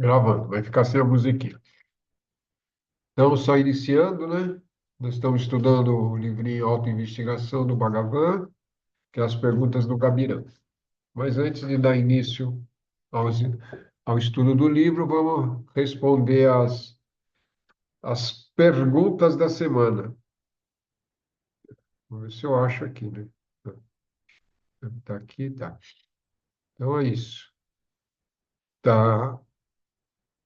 Gravando, vai ficar sem a musiquinha. Então, só iniciando, né? Nós estamos estudando o livrinho Autoinvestigação do Bhagavan, que é as perguntas do Gabirã. Mas antes de dar início aos, ao estudo do livro, vamos responder as perguntas da semana. Vamos ver se eu acho aqui, né? Tá aqui, tá. Então é isso. Tá.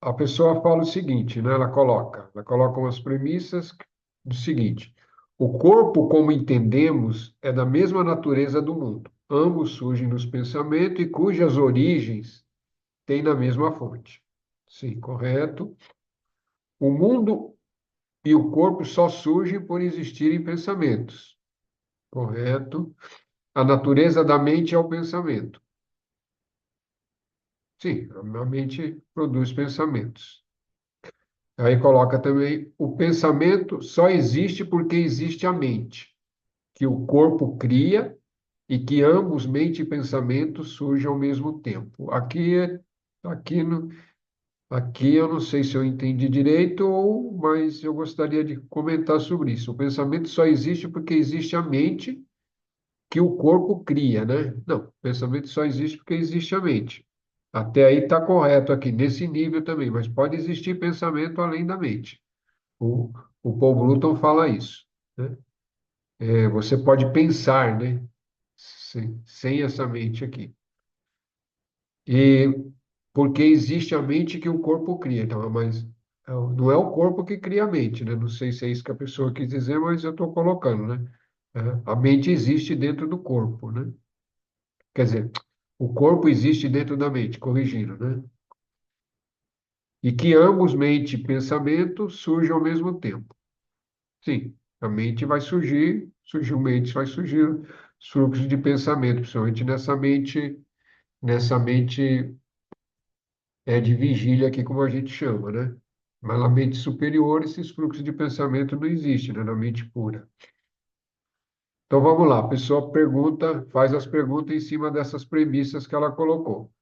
A pessoa fala o seguinte, né? Ela coloca umas premissas do seguinte: o corpo, como entendemos, é da mesma natureza do mundo. Ambos surgem nos pensamentos e cujas origens têm na mesma fonte. Sim, correto. O mundo e o corpo só surgem por existirem pensamentos. Correto. A natureza da mente é o pensamento. Sim, a mente produz pensamentos. Aí coloca também, o pensamento só existe porque existe a mente, que o corpo cria e que ambos, mente e pensamento, surgem ao mesmo tempo. Aqui, aqui eu não sei se eu entendi direito, mas eu gostaria de comentar sobre isso. O pensamento só existe porque existe a mente que o corpo cria, né? Não, o pensamento só existe porque existe a mente. Até aí está correto aqui, nesse nível também, mas pode existir pensamento além da mente. O, o Paul Bruton fala isso, né? Você pode pensar, né? Sem essa mente aqui. E porque existe a mente que o corpo cria, então, mas não é o corpo que cria a mente, né? Não sei se é isso que a pessoa quis dizer, mas eu estou colocando, né? A mente existe dentro do corpo, né? Quer dizer, o corpo existe dentro da mente, corrigindo, né? E que ambos, mente e pensamento, surgem ao mesmo tempo. Sim, a mente vai surgir, surgiu mente, vai surgir os fluxos de pensamento, principalmente nessa mente de vigília aqui, como a gente chama, né? Mas na mente superior, esses fluxos de pensamento não existem, né? Na mente pura. Então vamos lá, a pessoa pergunta, faz as perguntas em cima dessas premissas que ela colocou.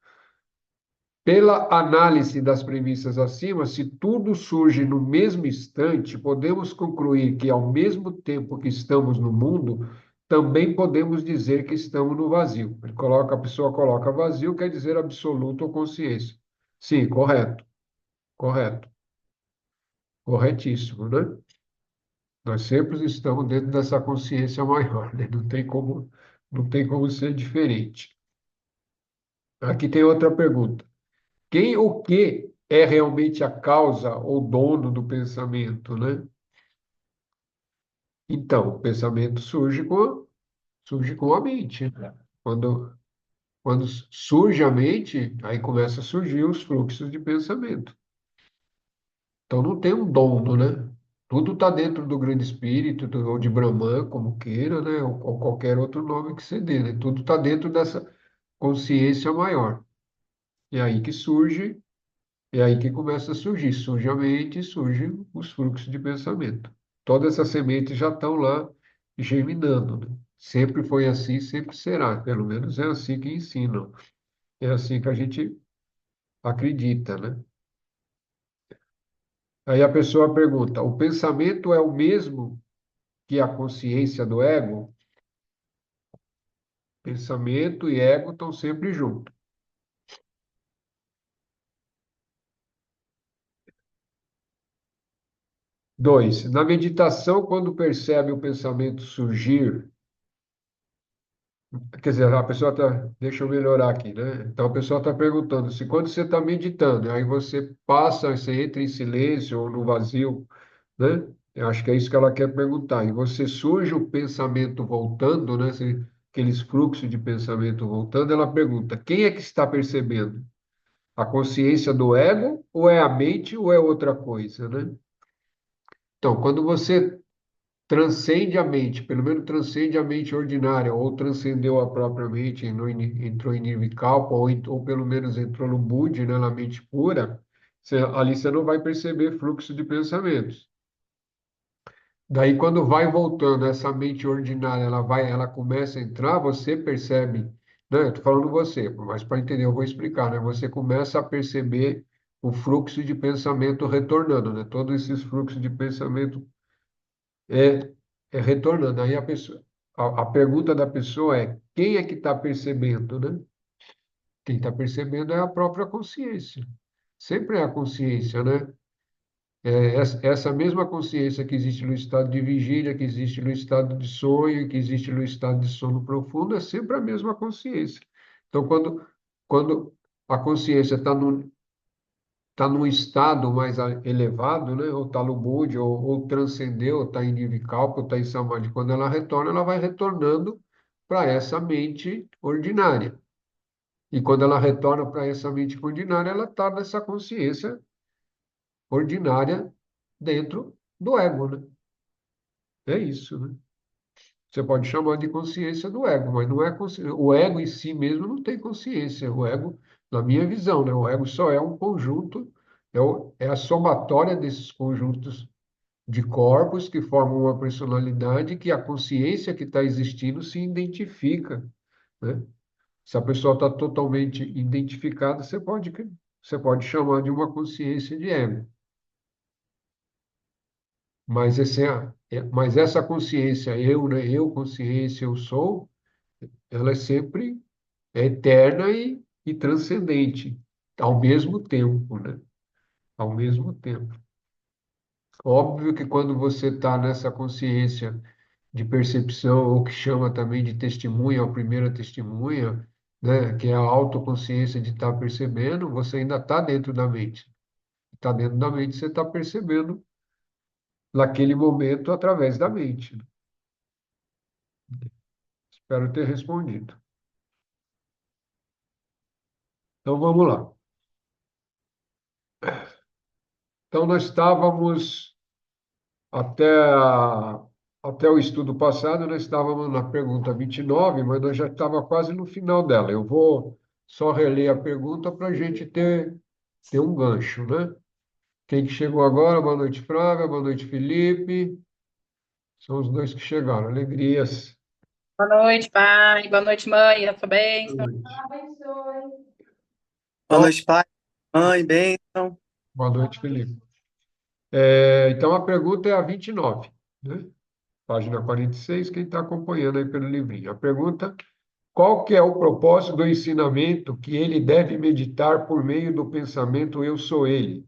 Pela análise das premissas acima, se tudo surge no mesmo instante, podemos concluir que, ao mesmo tempo que estamos no mundo, também podemos dizer que estamos no vazio. A pessoa coloca vazio, quer dizer absoluto ou consciência. Sim, correto, correto, corretíssimo, né? Nós sempre estamos dentro dessa consciência maior, né? Não tem como ser diferente. Aqui tem outra pergunta. Quem ou que é realmente a causa ou dono do pensamento, né? Então, o pensamento surge com a mente, né? Quando surge a mente, aí começa a surgir os fluxos de pensamento. Então, não tem um dono, né? Tudo está dentro do grande espírito, ou de Brahman, como queira, né? Ou qualquer outro nome que você dê, né? Tudo está dentro dessa consciência maior. E aí que surge. É aí que começa a surgir. Surge a mente e surgem os fluxos de pensamento. Todas essas sementes já estão lá germinando, né? Sempre foi assim, sempre será. Pelo menos é assim que ensinam. É assim que a gente acredita, né? Aí a pessoa pergunta: o pensamento é o mesmo que a consciência do ego? Pensamento e ego estão sempre juntos. Dois, na meditação, quando percebe o pensamento surgir, quer dizer, a pessoa está. Deixa eu melhorar aqui, né? Então a pessoa está perguntando se quando você está meditando, aí você passa, você entra em silêncio ou no vazio, né? Eu acho que é isso que ela quer perguntar. E você surge o pensamento voltando, né? Aqueles fluxos de pensamento voltando, ela pergunta: quem é que está percebendo? A consciência do ego, ou é a mente, ou é outra coisa, né? Então, quando você transcende a mente, pelo menos transcende a mente ordinária, ou transcendeu a própria mente, entrou em Nirvikalpa, ou pelo menos entrou no Budi, né, na mente pura, ali você não vai perceber fluxo de pensamentos. Daí, quando vai voltando essa mente ordinária, ela começa a entrar, você percebe, né? Eu estou falando você, mas para entender eu vou explicar, né? Você começa a perceber o fluxo de pensamento retornando, né? Todos esses fluxos de pensamento é, é retornando. Aí a pergunta da pessoa é: quem é que está percebendo, né? Quem está percebendo é a própria consciência. Sempre é a consciência, né? Essa mesma consciência que existe no estado de vigília, que existe no estado de sonho, que existe no estado de sono profundo, é sempre a mesma consciência. Então, quando a consciência está num estado mais elevado, né? Ou está no Budi, ou transcendeu, ou está em Nirvikalpa, ou está em Samadhi, quando ela retorna, ela vai retornando para essa mente ordinária. E quando ela retorna para essa mente ordinária, ela está nessa consciência ordinária dentro do ego, né? É isso, né? Você pode chamar de consciência do ego, mas não é consciência. O ego em si mesmo não tem consciência. O ego, na minha visão, né? O ego só é um conjunto, é a somatória desses conjuntos de corpos que formam uma personalidade que a consciência que está existindo se identifica, né? Se a pessoa está totalmente identificada, você pode chamar de uma consciência de ego. Mas essa consciência, eu, né? Eu, consciência, eu sou, ela é sempre eterna e transcendente, ao mesmo tempo, né? Ao mesmo tempo. Óbvio que quando você está nessa consciência de percepção, ou que chama também de testemunha, a primeira testemunha, né? Que é a autoconsciência de estar percebendo, você ainda está dentro da mente. Está dentro da mente, você está percebendo naquele momento através da mente. Espero ter respondido. Então vamos lá. Então nós estávamos até, até o estudo passado, nós estávamos na pergunta 29, mas nós já estávamos quase no final dela. Eu vou só reler a pergunta para a gente ter um gancho, né? Quem que chegou agora? Boa noite, Flávia. Boa noite, Felipe. São os dois que chegaram. Alegrias. Boa noite, pai. Boa noite, mãe. A sua Boa bênção. noite. Boa Então, noite, pai, mãe, bênção. boa noite, Felipe. Então a pergunta é a 29, né? Página 46, quem está acompanhando aí pelo livrinho. A pergunta: qual que é o propósito do ensinamento que ele deve meditar por meio do pensamento eu sou ele,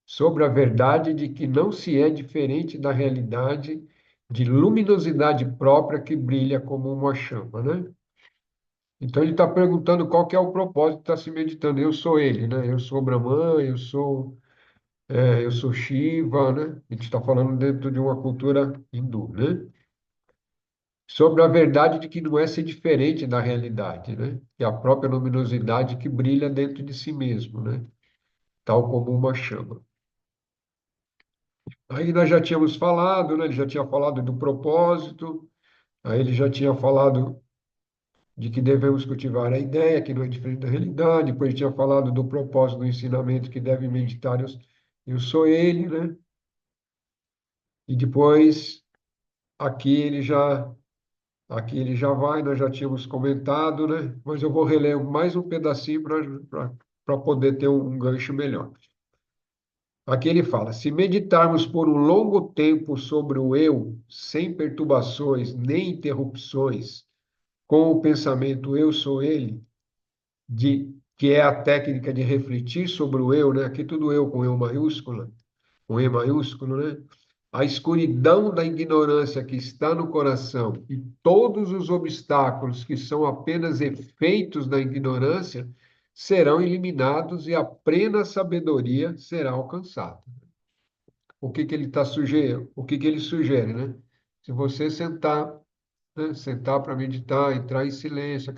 sobre a verdade de que não se é diferente da realidade de luminosidade própria que brilha como uma chama, né? Então ele está perguntando qual que é o propósito de estar se meditando. Eu sou ele, né? Eu sou Brahman, eu sou Shiva, né? A gente está falando dentro de uma cultura hindu, né? Sobre a verdade de que não é ser diferente da realidade, né? Que é a própria luminosidade que brilha dentro de si mesmo, né? Tal como uma chama. Aí nós já tínhamos falado, né? Ele já tinha falado do propósito, aí ele já tinha falado de que devemos cultivar a ideia, que não é diferente da realidade, depois ele tinha falado do propósito do ensinamento que deve meditar, eu sou ele, né? E depois aqui ele já Aqui ele já vai, nós já tínhamos comentado, né? Mas eu vou reler mais um pedacinho para poder ter um gancho melhor. Aqui ele fala: se meditarmos por um longo tempo sobre o eu, sem perturbações nem interrupções, com o pensamento eu sou ele, que é a técnica de refletir sobre o eu, né? Aqui tudo eu com eu maiúsculo, com E maiúsculo, né? A escuridão da ignorância que está no coração e todos os obstáculos que são apenas efeitos da ignorância serão eliminados e a plena sabedoria será alcançada. O que que ele está sugerindo? O que que ele sugere, né? Se você sentar, né, sentar para meditar, entrar em silêncio,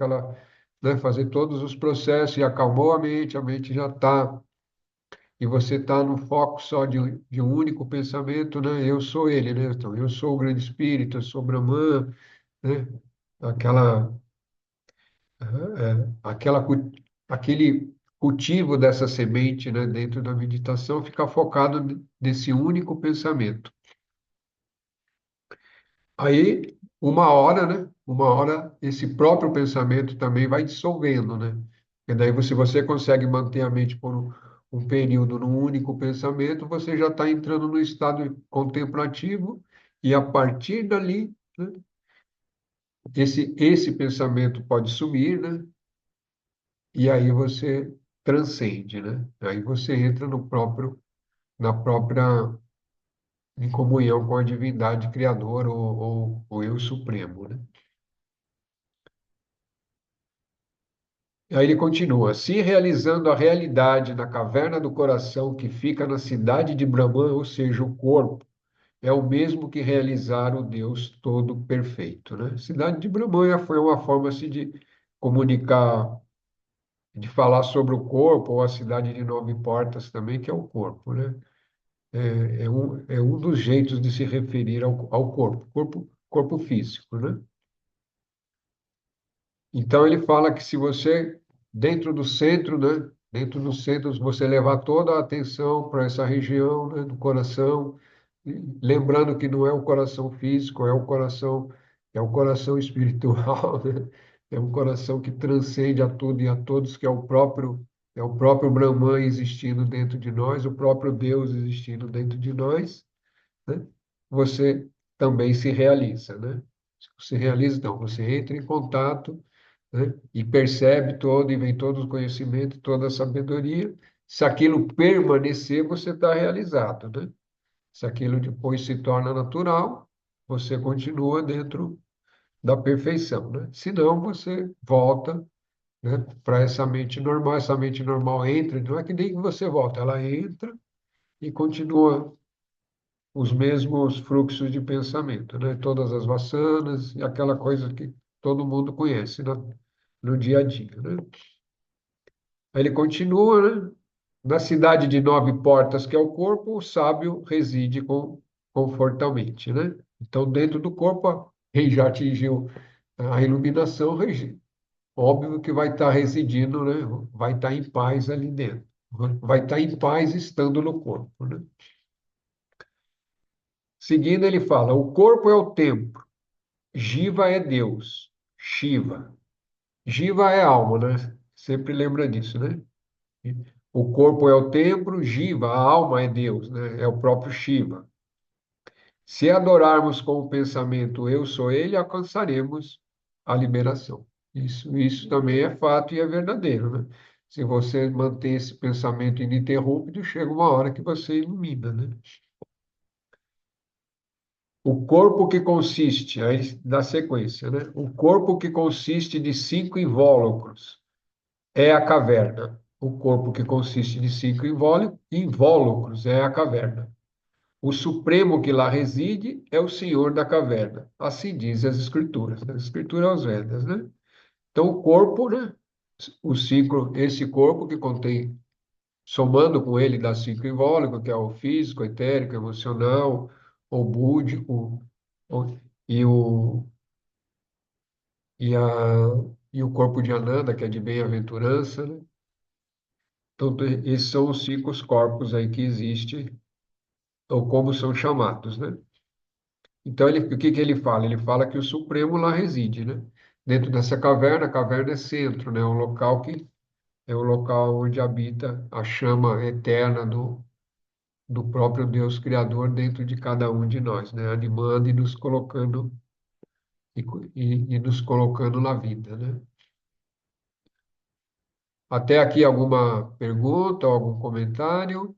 né, fazer todos os processos e acalmou a mente já está e você está no foco só de um único pensamento, né? Eu sou ele, né? Então, eu sou o grande espírito, eu sou Brahman, né? Aquela, aquela, aquele cultivo dessa semente, né? Dentro da meditação, ficar focado nesse único pensamento. Aí, uma hora, né? Uma hora, esse próprio pensamento também vai dissolvendo, né? E daí, se você consegue manter a mente por um período num único pensamento, você já está entrando no estado contemplativo e a partir dali, né, esse pensamento pode sumir, né? E aí você transcende, né? Aí você entra na própria, em comunhão com a divindade criadora ou eu supremo, né? Aí ele continua: se realizando a realidade na caverna do coração que fica na cidade de Brahman, ou seja, o corpo, é o mesmo que realizar o Deus todo perfeito, né? Cidade de Brahman foi uma forma assim, de comunicar, de falar sobre o corpo, ou a cidade de Nove Portas também, que é o corpo, né? É um dos jeitos de se referir ao corpo físico, né? Então ele fala que se você, dentro do centro, né? Dentro do centro, se você levar toda a atenção para essa região, né, do coração, e lembrando que não é o coração físico, é o coração espiritual, né? É um coração que transcende a tudo e a todos, que é o próprio Brahman existindo dentro de nós, o próprio Deus existindo dentro de nós, né? Você também se realiza, né? Se realiza, então, você entra em contato, né? E percebe todo, e vem todo o conhecimento, toda a sabedoria. Se aquilo permanecer, você está realizado, né? Se aquilo depois se torna natural, você continua dentro da perfeição, né? Se não, você volta, né, para essa mente normal entra, não é que nem que você volta, ela entra e continua os mesmos fluxos de pensamento, né? Todas as vassanas e aquela coisa que todo mundo conhece, né? No dia a dia, né? Aí ele continua, né? Na cidade de nove portas, que é o corpo, o sábio reside confortavelmente, né? Então, dentro do corpo, quem já atingiu a iluminação, óbvio que vai estar residindo, né? Vai estar em paz ali dentro. Vai estar em paz estando no corpo, né? Seguindo, ele fala: o corpo é o templo, Jiva é Deus, Shiva. Jiva é alma, né? Sempre lembra disso, né? O corpo é o templo, Jiva, a alma é Deus, né? É o próprio Shiva. Se adorarmos com o pensamento eu sou ele, alcançaremos a liberação. Isso também é fato e é verdadeiro, né? Se você mantém esse pensamento ininterrupto, chega uma hora que você ilumina, né? O corpo que consiste, aí dá sequência, né? O corpo que consiste de cinco invólucros é a caverna. O corpo que consiste de cinco invólucros é a caverna. O Supremo que lá reside é o Senhor da caverna. Assim dizem as Escrituras. As Escrituras aos Vedas, né? Então, o corpo, né? Esse corpo que contém, somando com ele, dá cinco invólucros, que é o físico, etérico, emocional, o búdico, o- e o, e a, e o corpo de Ananda, que é de bem-aventurança, né? Então, esses são os cinco corpos aí que existem, ou como são chamados, né? Então, o que que ele fala? Ele fala que o Supremo lá reside, né? Dentro dessa caverna, a caverna é centro, né? É o local onde habita a chama eterna do próprio Deus Criador dentro de cada um de nós, né? Animando e nos colocando e nos colocando na vida, né? Até aqui alguma pergunta, algum comentário?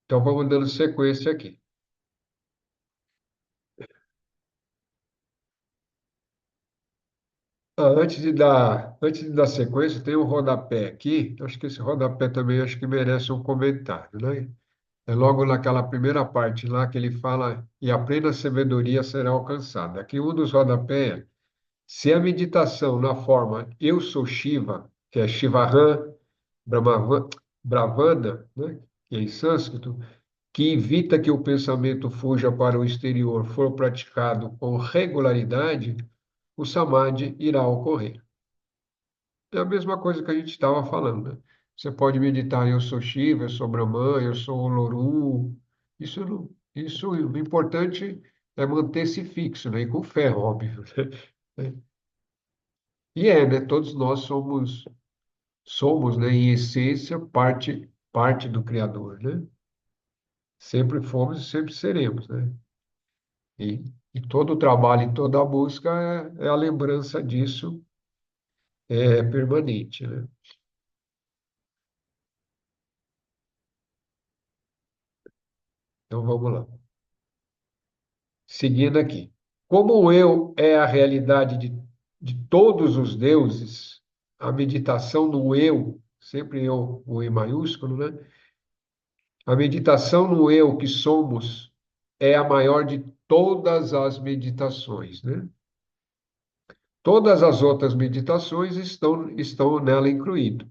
Então vamos dando sequência aqui. Antes de dar sequência, tem um rodapé aqui. Acho que esse rodapé também acho que merece um comentário, né? É logo naquela primeira parte lá que ele fala, e a plena sabedoria será alcançada. Aqui um dos rodapés é, se a meditação na forma eu sou Shiva, que é Shivahan, Brahmavana, né? Que é em sânscrito, que evita que o pensamento fuja para o exterior, for praticado com regularidade, o samadhi irá ocorrer. É a mesma coisa que a gente estava falando, né? Você pode meditar, eu sou Shiva, eu sou Brahman, eu sou Olorum. O importante é manter-se fixo, né? E com fé, óbvio, né? E né? Todos nós somos, né, em essência, parte do Criador, né? Sempre fomos e sempre seremos, né? E todo o trabalho e toda a busca é a lembrança disso, é permanente, né? Então vamos lá. Seguindo aqui. Como o eu é a realidade de todos os deuses, a meditação no eu, sempre eu, o E maiúsculo, né? A meditação no eu que somos é a maior de todas as meditações, né? Todas as outras meditações estão nela incluídas.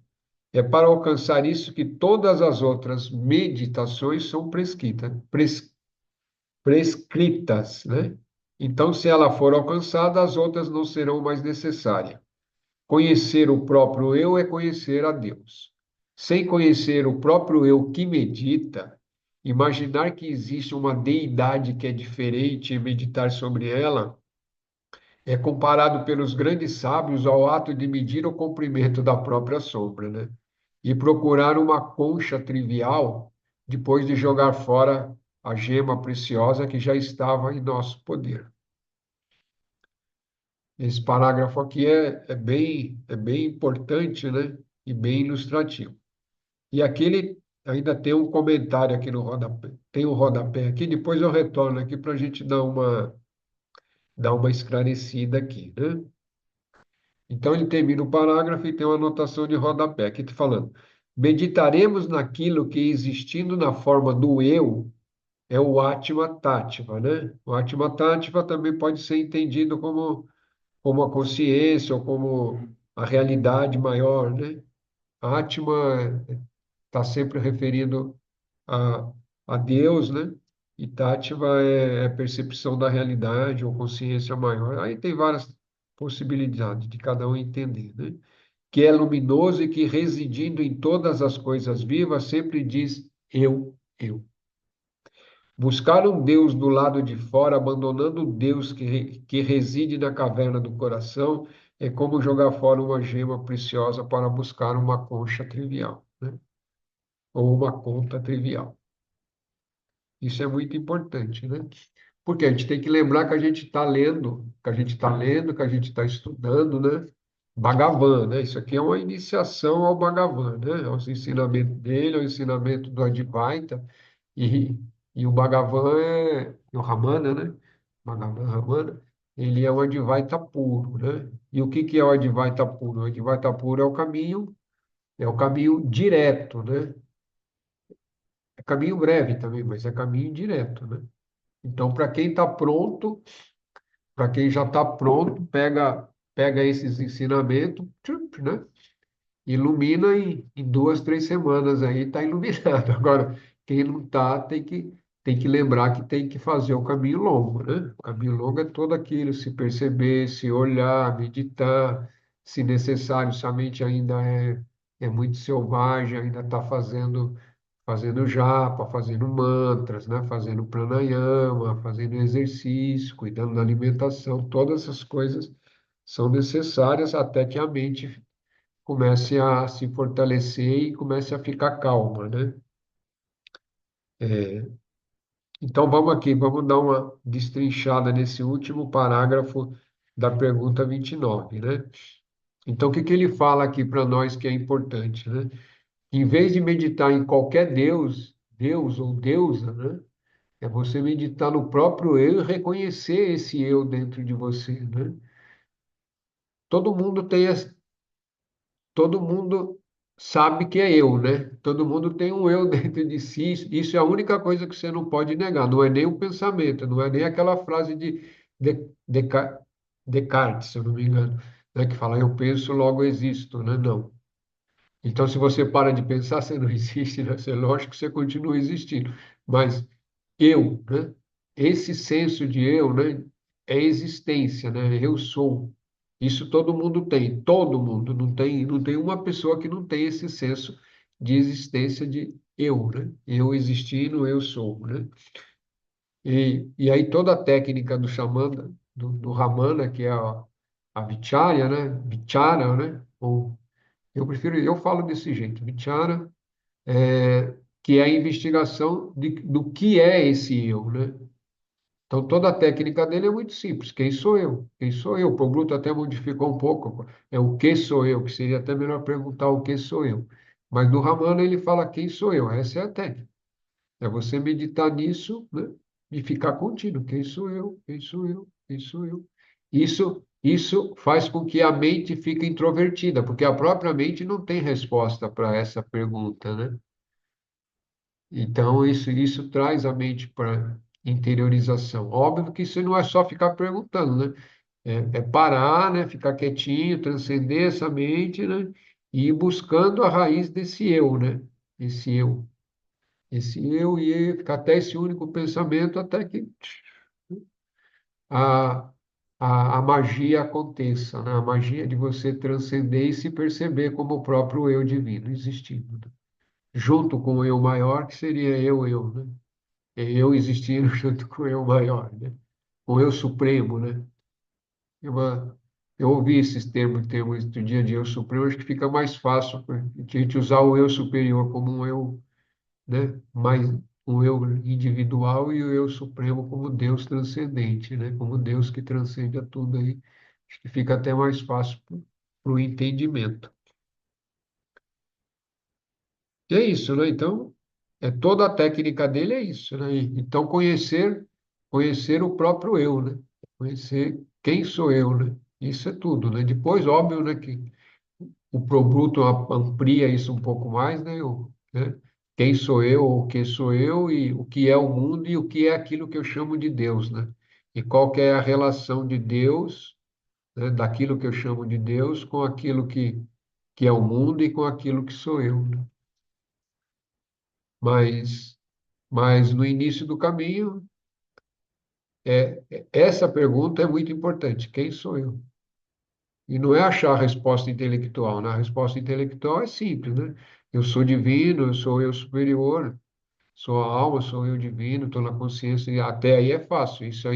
É para alcançar isso que todas as outras meditações são prescritas, né? Então, se ela for alcançada, as outras não serão mais necessárias. Conhecer o próprio eu é conhecer a Deus. Sem conhecer o próprio eu que medita, imaginar que existe uma deidade que é diferente e meditar sobre ela é comparado pelos grandes sábios ao ato de medir o comprimento da própria sombra, né? E procurar uma concha trivial depois de jogar fora a gema preciosa que já estava em nosso poder. Esse parágrafo aqui é bem importante, né? E bem ilustrativo. E aqui ele ainda tem um comentário aqui no rodapé. Tem um rodapé aqui, depois eu retorno aqui para a gente dar uma esclarecida aqui, né? Então ele termina o parágrafo e tem uma anotação de rodapé. Aqui está falando: meditaremos naquilo que, existindo na forma do eu, é o Atma Tattva, né? O Atma Tattva também pode ser entendido como a consciência ou como a realidade maior, né? Atma está sempre referindo a, a Deus, né? E Tattva é percepção da realidade ou consciência maior. Aí tem várias possibilidades de cada um entender, né? Que é luminoso e que, residindo em todas as coisas vivas, sempre diz eu, eu. Buscar um Deus do lado de fora, abandonando o Deus que reside na caverna do coração, é como jogar fora uma gema preciosa para buscar uma concha trivial, né? Ou uma conta trivial. Isso é muito importante, né? Porque a gente tem que lembrar que a gente está lendo, que a gente está estudando, né? Bhagavan, né? Isso aqui é uma iniciação ao Bhagavan, né? Aos ensinamentos dele, ao ensinamento do Advaita. E, e o Bhagavan o Ramana, né? Bhagavan Ramana, ele é o Advaita puro, né? E o que que é o Advaita puro? O Advaita puro é o caminho direto, né? É caminho breve também, mas é caminho direto, né? Então, para quem já está pronto, pega esses ensinamentos, tchup, né? Ilumina em 2, 3 semanas aí está iluminado. Agora, quem não está tem que lembrar que tem que fazer o caminho longo, né? O caminho longo é todo aquilo, se perceber, se olhar, meditar, se necessário, se a mente ainda é muito selvagem, ainda está fazendo japa, fazendo mantras, né? Fazendo pranayama, fazendo exercício, cuidando da alimentação, todas essas coisas são necessárias até que a mente comece a se fortalecer e comece a ficar calma, né? Então vamos aqui, vamos dar uma destrinchada nesse último parágrafo da pergunta 29, né? Então o que que ele fala aqui para nós que é importante, né? Em vez de meditar em qualquer Deus ou deusa, né? É você meditar no próprio eu e reconhecer esse eu dentro de você, né? Todo mundo tem todo mundo sabe que é eu, né? Todo mundo tem um eu dentro de si. Isso é a única coisa que você não pode negar. Não é nem o pensamento, não é nem aquela frase de Descartes, se eu não me engano, né? Que fala eu penso, logo existo, né? Não. Então, se você para de pensar, você não existe, né? É lógico que você continua existindo. Mas eu, né? Esse senso de eu, né? É existência, né? Eu sou. Isso todo mundo tem, todo mundo. Não tem uma pessoa que não tem esse senso de existência de eu, né? Eu existindo, eu sou, né? E aí toda a técnica do xamã, do Ramana, que é a vicharya, né? Vichara, né? Ou eu falo desse jeito, vichara, que é a investigação do que é esse eu, né? Então, toda a técnica dele é muito simples. Quem sou eu? Quem sou eu? O Paul Bruto até modificou um pouco. É o que sou eu, que seria até melhor perguntar o que sou eu. Mas no Ramana ele fala quem sou eu. Essa é a técnica. É você meditar nisso, né? E ficar contínuo. Quem sou eu? Quem sou eu? Quem sou eu? Isso faz com que a mente fique introvertida, porque a própria mente não tem resposta para essa pergunta, né? Então, isso traz a mente para interiorização. Óbvio que isso não é só ficar perguntando, né? É parar, né? Ficar quietinho, transcender essa mente, né? E ir buscando a raiz desse eu, né? Esse eu. Esse eu e ficar até esse único pensamento até que a, a magia aconteça, né? A magia de você transcender e se perceber como o próprio eu divino existindo, né? Junto com o eu maior, que seria eu, né? Eu existindo junto com o eu maior, né? O eu supremo, né? É uma, eu ouvi esses termos do dia a dia, eu supremo, acho que fica mais fácil para a gente usar o eu superior como um eu, né? Mais um eu individual e o eu supremo como Deus transcendente, né? Como Deus que transcende a tudo aí. Acho que fica até mais fácil para o entendimento. E é isso, né? Então, toda a técnica dele é isso, né? Então, conhecer o próprio eu, né? Conhecer quem sou eu, né? Isso é tudo, né? Depois, óbvio, né, que o Probruto amplia isso um pouco mais, né? Né? Quem sou eu, o que sou eu e o que é o mundo e o que é aquilo que eu chamo de Deus, né? E qual que é a relação de Deus, né? Daquilo que eu chamo de Deus com aquilo que é o mundo e com aquilo que sou eu, né? Mas, mas no início do caminho, essa pergunta é muito importante: quem sou eu? E não é achar a resposta intelectual, né? A resposta intelectual é simples, né? Eu sou divino, eu sou eu superior, sou a alma, sou eu divino, estou na consciência, e até aí é fácil. Isso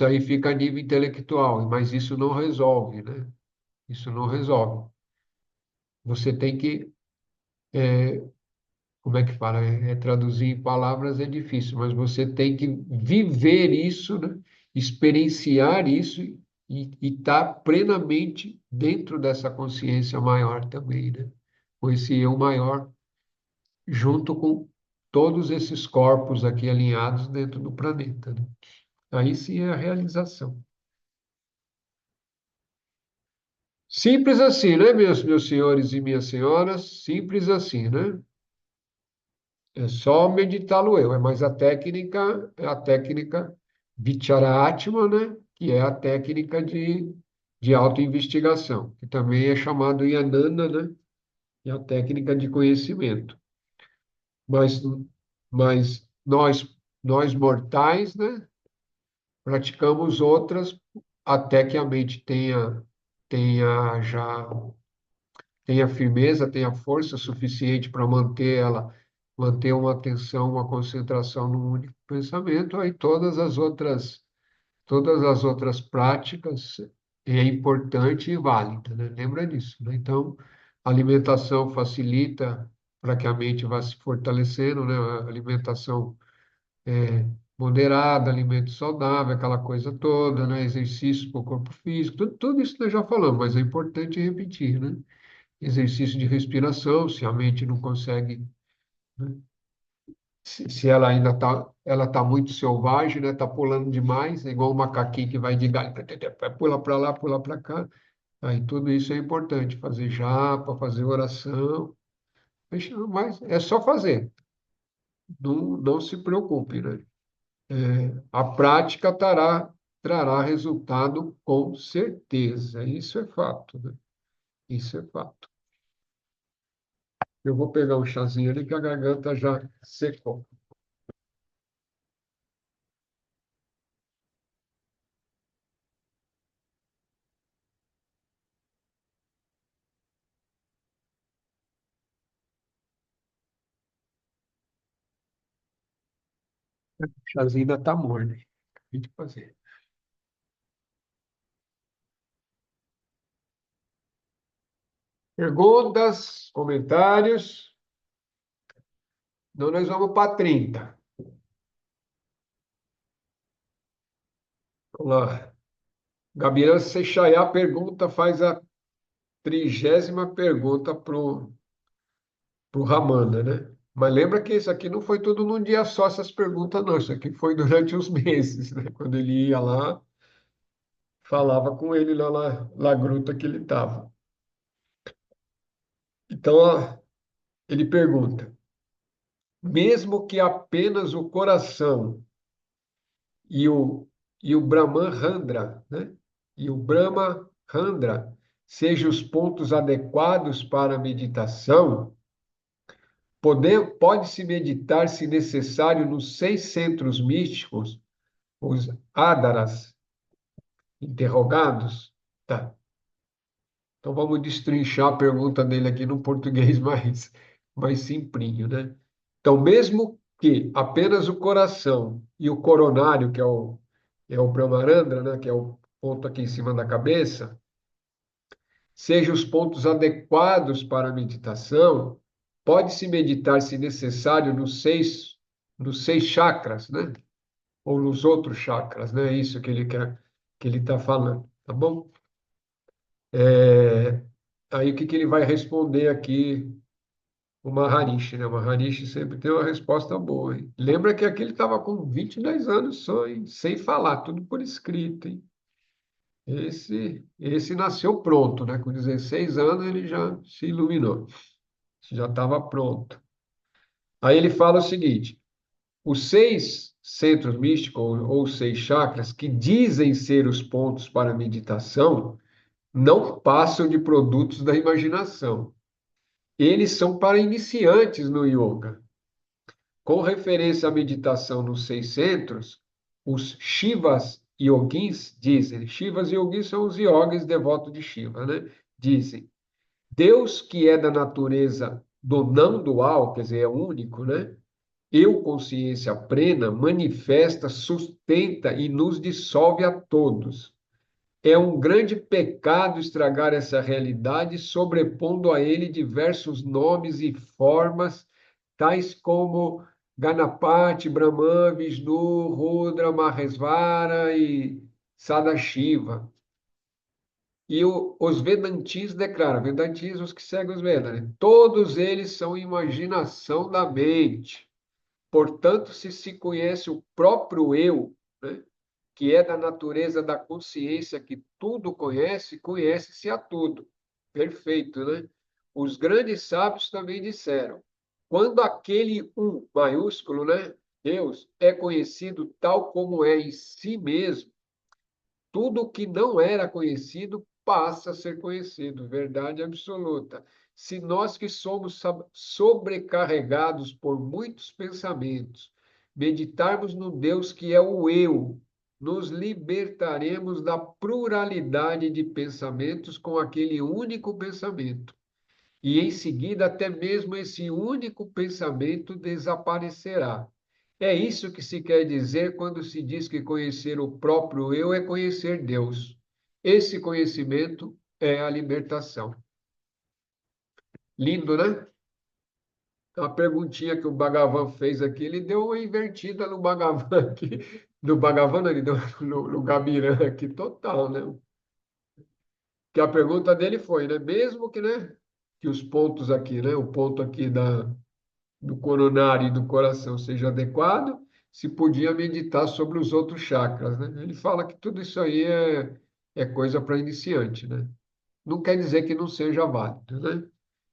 aí fica a nível intelectual, mas isso não resolve, né? Isso não resolve. Você tem que, como é que fala? Traduzir em palavras é difícil, mas você tem que viver isso, né? Experienciar isso e estar plenamente dentro dessa consciência maior também, né? Com esse eu maior, junto com todos esses corpos aqui alinhados dentro do planeta, né? Aí sim é a realização. Simples assim, né, meus senhores e minhas senhoras? Simples assim, né? É só meditá-lo eu, mas a técnica é a técnica Vicharatma, né? Que é a técnica de autoinvestigação, que também é chamado Yanana, né? É a técnica de conhecimento. Mas, mas nós mortais, né? Praticamos outras até que a mente tenha tenha firmeza, tenha força suficiente para manter uma atenção, uma concentração num único pensamento, aí todas as outras práticas é importante e válida, né? Lembra disso, né? Então, a alimentação facilita para que a mente vá se fortalecendo, né? A alimentação moderada, alimento saudável, aquela coisa toda, né? Exercício para o corpo físico, tudo isso nós já falamos, mas é importante repetir, né? Exercício de respiração, se a mente não consegue, né? Se ela ainda ela tá muito selvagem, né? Tá pulando demais, é igual um macaquinho que vai de galho, pula para lá, pula para cá. Aí tudo isso é importante, fazer japa, fazer oração, mas é só fazer, não se preocupe, né? A prática trará resultado com certeza, isso é fato, né? Isso é fato. Eu vou pegar um chazinho ali que a garganta já secou. O chazinho ainda está morno. Tem que fazer. Perguntas, comentários? Então, nós vamos para 30. Vamos lá. Gabriela Seixayá pergunta, faz a 30ª pergunta para o Ramanda, né? Mas lembra que isso aqui não foi tudo num dia só, essas perguntas, não. Isso aqui foi durante os meses, né? Quando ele ia lá, falava com ele lá na gruta que ele estava. Então, ó, ele pergunta: mesmo que apenas o coração e o Brahmahandra, né? E o Brahmahandra sejam os pontos adequados para a meditação, pode-se meditar, se necessário, nos 6 centros místicos, os Adaras, interrogados? Tá. Então vamos destrinchar a pergunta dele aqui no português mais simplinho, né? Então, mesmo que apenas o coração e o coronário, que é o Brahmarandra, né, que é o ponto aqui em cima da cabeça, sejam os pontos adequados para a meditação, pode-se meditar, se necessário, nos seis chakras, né? Ou nos outros chakras, né? É isso que ele está falando, tá bom? Aí o que ele vai responder aqui, o Maharishi, né? O Maharishi sempre tem uma resposta boa, hein? Lembra que aqui ele estava com 22 anos só, hein? Sem falar, tudo por escrito, hein? Esse nasceu pronto, né? Com 16 anos ele já se iluminou, já estava pronto. Aí ele fala o seguinte: os 6 centros místicos, ou 6 chakras, que dizem ser os pontos para a meditação, não passam de produtos da imaginação. Eles são para iniciantes no yoga. Com referência à meditação nos 6 centros, os Shivas Yogis dizem, Shivas Yogis são os yogis devotos de Shiva, né? Dizem, Deus que é da natureza do não dual, quer dizer, é único, né? Eu, consciência plena, manifesta, sustenta e nos dissolve a todos. É um grande pecado estragar essa realidade, sobrepondo a ele diversos nomes e formas, tais como Ganapati, Brahman, Vishnu, Rudra, Mahesvara e Sadashiva. E os Vedantis declaram, Vedantis, os que seguem os Vedas, né? Todos eles são imaginação da mente. Portanto, se conhece o próprio eu, né? Que é da natureza da consciência que tudo conhece, conhece-se a tudo. Perfeito, né? Os grandes sábios também disseram: quando aquele um maiúsculo, né, Deus, é conhecido tal como é em si mesmo, tudo o que não era conhecido passa a ser conhecido, verdade absoluta. Se nós que somos sobrecarregados por muitos pensamentos, meditarmos no Deus que é o eu, nos libertaremos da pluralidade de pensamentos com aquele único pensamento. E em seguida, até mesmo esse único pensamento desaparecerá. É isso que se quer dizer quando se diz que conhecer o próprio eu é conhecer Deus. Esse conhecimento é a libertação. Lindo, né? A perguntinha que o Bhagavan fez aqui, ele deu uma invertida no Bhagavan aqui, no Bhagavan, não, ele deu no Gabiran aqui, total, né? Que a pergunta dele foi, né? Mesmo que, né? Que os pontos aqui, né? O ponto aqui do coronário e do coração seja adequado, se podia meditar sobre os outros chakras, né? Ele fala que tudo isso aí é coisa para iniciante, né? Não quer dizer que não seja válido, né?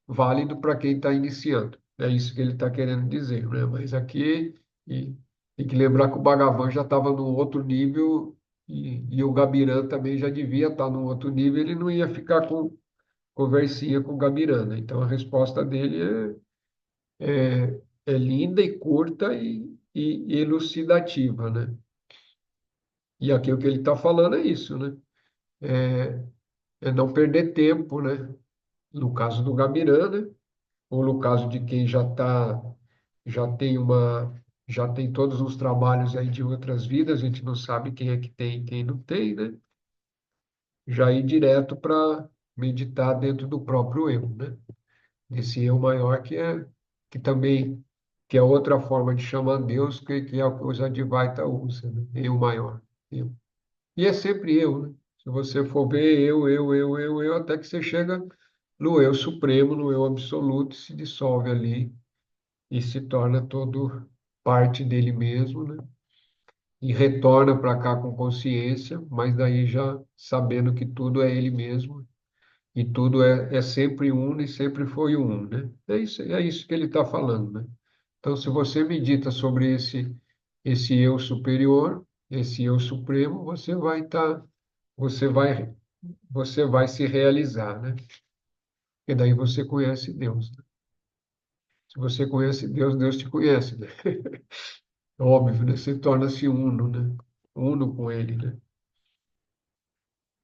Válido para quem está iniciando. É isso que ele está querendo dizer, né? Mas aqui e, tem que lembrar que o Bhagavan já estava num outro nível e o Gabiran também já devia estar num outro nível, ele não ia ficar com conversinha com o Gabiran, né? Então a resposta dele é linda e curta e elucidativa, né? E aqui o que ele está falando é isso, né? É não perder tempo, né? No caso do Gabiran, né? Ou no caso de quem já tem já tem todos os trabalhos aí de outras vidas, a gente não sabe quem é que tem e quem não tem, né? Já ir direto meditar dentro do próprio eu, né? Desse eu maior que também que é outra forma de chamar Deus, que é o que os Advaita usa, né? Eu maior. Eu. E é sempre eu, né? Se você for ver eu, até que você chega no eu supremo, no eu absoluto, e se dissolve ali e se torna todo parte dele mesmo, né? E retorna para cá com consciência, mas daí já sabendo que tudo é ele mesmo e tudo é sempre uno e sempre foi um, né? É isso que ele está falando, né? Então, se você medita sobre esse eu superior, esse eu supremo, você vai, você vai se realizar, né? E daí você conhece Deus, né? Se você conhece Deus, Deus te conhece, né? Óbvio, né? Você torna-se uno, né? Uno com Ele, né?